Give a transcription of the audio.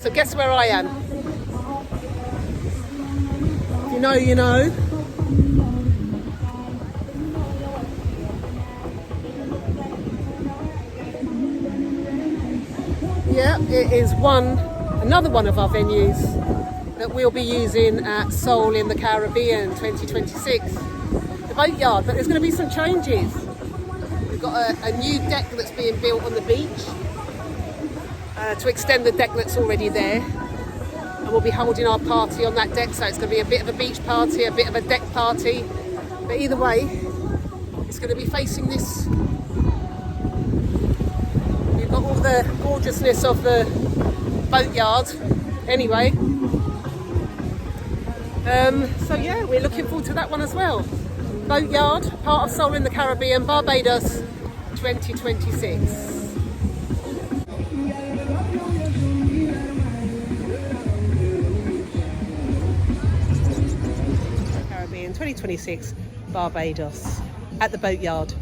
So guess where I am? If you know, you know. Yeah, it is another one of our venues that we'll be using at Soul in the Caribbean 2026. The boatyard, but there's going to be some changes. We've got a new deck that's being built on the beach to extend the deck that's already there. And we'll be holding our party on that deck, so it's going to be a bit of a beach party, a bit of a deck party. But either way, it's going to be facing this. We've got all the gorgeousness of the boatyard anyway. So yeah, we're looking forward to that one as well. Boatyard, part of Soul in the Caribbean, Barbados 2026. Caribbean 2026, Barbados, at the boatyard.